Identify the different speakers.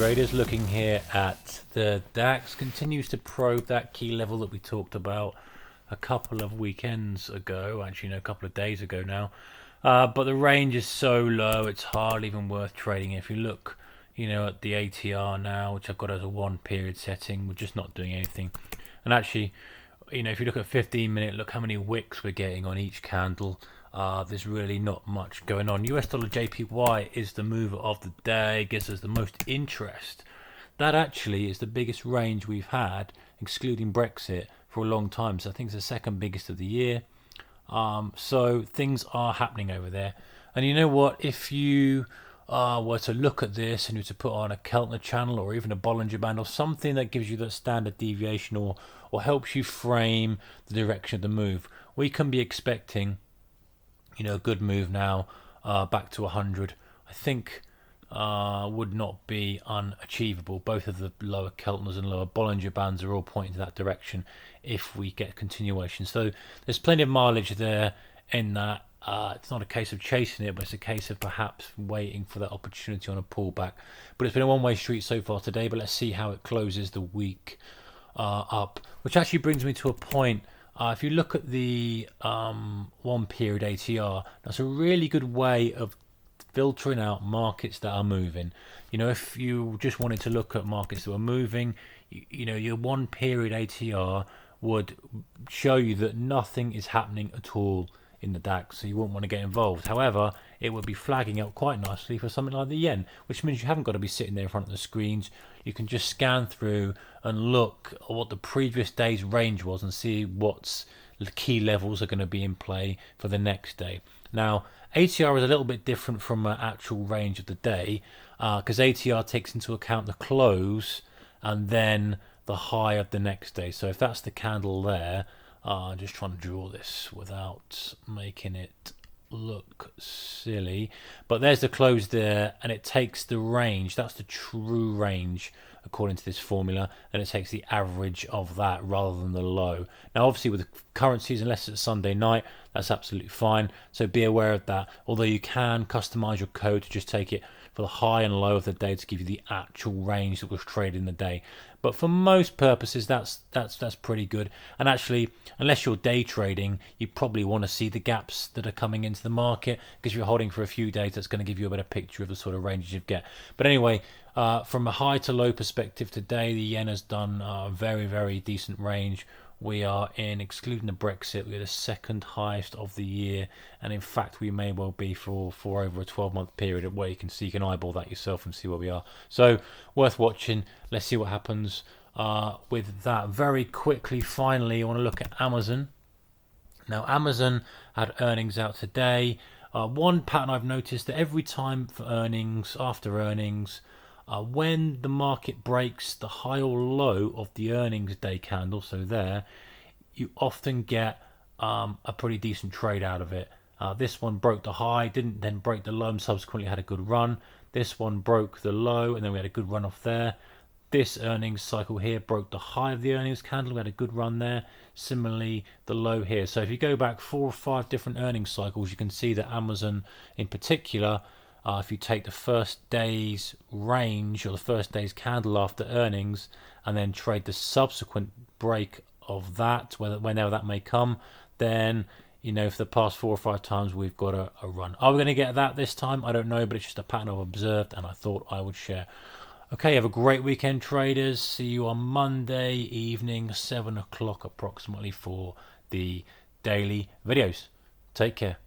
Speaker 1: traders, looking here at the DAX, continues to probe that key level that we talked about a couple of weekends ago, actually no, a couple of days ago now. But the range is so low, it's hardly even worth trading. If you look, at the ATR now, which I've got as a 1 period setting, we're just not doing anything. And actually, if you look at 15-minute, look how many wicks we're getting on each candle. There's really not much going on. US dollar JPY is the mover of the day, gives us the most interest. That actually is the biggest range we've had, excluding Brexit, for a long time. So I think it's the second biggest of the year. So things are happening over there. And you know what? If you were to look at this and you were to put on a Keltner channel or even a Bollinger Band or something that gives you that standard deviation or helps you frame the direction of the move, we can be expecting a good move now back to 100. I think would not be unachievable. Both of the lower Keltners and lower Bollinger Bands are all pointing to that direction if we get continuation. So there's plenty of mileage there in that. It's not a case of chasing it, but it's a case of perhaps waiting for that opportunity on a pullback. But it's been a one-way street so far today, but let's see how it closes the week up. Which actually brings me to a point. If you look at the 1 period ATR, that's a really good way of filtering out markets that are moving. If you just wanted to look at markets that are moving, your 1 period ATR would show you that nothing is happening at all in the DAX, so you wouldn't want to get involved. However, it would be flagging out quite nicely for something like the yen, which means you haven't got to be sitting there in front of the screens. You can just scan through and look at what the previous day's range was and see what's the key levels are going to be in play for the next day. Now, ATR is a little bit different from an actual range of the day because ATR takes into account the close and then the high of the next day. So if that's the candle there, just trying to draw this without making it look silly, but there's the close there, and it takes the range. That's the true range according to this formula, and it takes the average of that rather than the low. Now obviously with the currencies, unless it's Sunday night, that's absolutely fine, so be aware of that, although you can customize your code to just take it for the high and low of the day to give you the actual range that was traded in the day. But for most purposes, that's pretty good. And actually, unless you're day trading, you probably want to see the gaps that are coming into the market, because if you're holding for a few days, that's going to give you a better picture of the sort of ranges you get. But anyway, from a high to low perspective today, the yen has done a very, very decent range. We are in, excluding the Brexit, we're the second highest of the year, and in fact we may well be for over a 12-month period, where you can eyeball that yourself and see where we are. So worth watching. Let's see what happens with that. Very quickly, finally, I want to look at Amazon. Now Amazon had earnings out today. One pattern I've noticed, that every time for earnings, after earnings, when the market breaks the high or low of the earnings day candle, so there, you often get a pretty decent trade out of it. This one broke the high, didn't then break the low, and subsequently had a good run. This one broke the low, and then we had a good run off there. This earnings cycle here broke the high of the earnings candle. We had a good run there. Similarly, the low here. So if you go back 4 or 5 different earnings cycles, you can see that Amazon in particular, if you take the first day's range or the first day's candle after earnings and then trade the subsequent break of that, whenever that may come, then for the past 4 or 5 times we've got a run. Are we going to get that this time? I don't know, but it's just a pattern I've observed and I thought I would share. Okay, have a great weekend, traders. See you on Monday evening, 7 o'clock approximately, for the daily videos. Take care.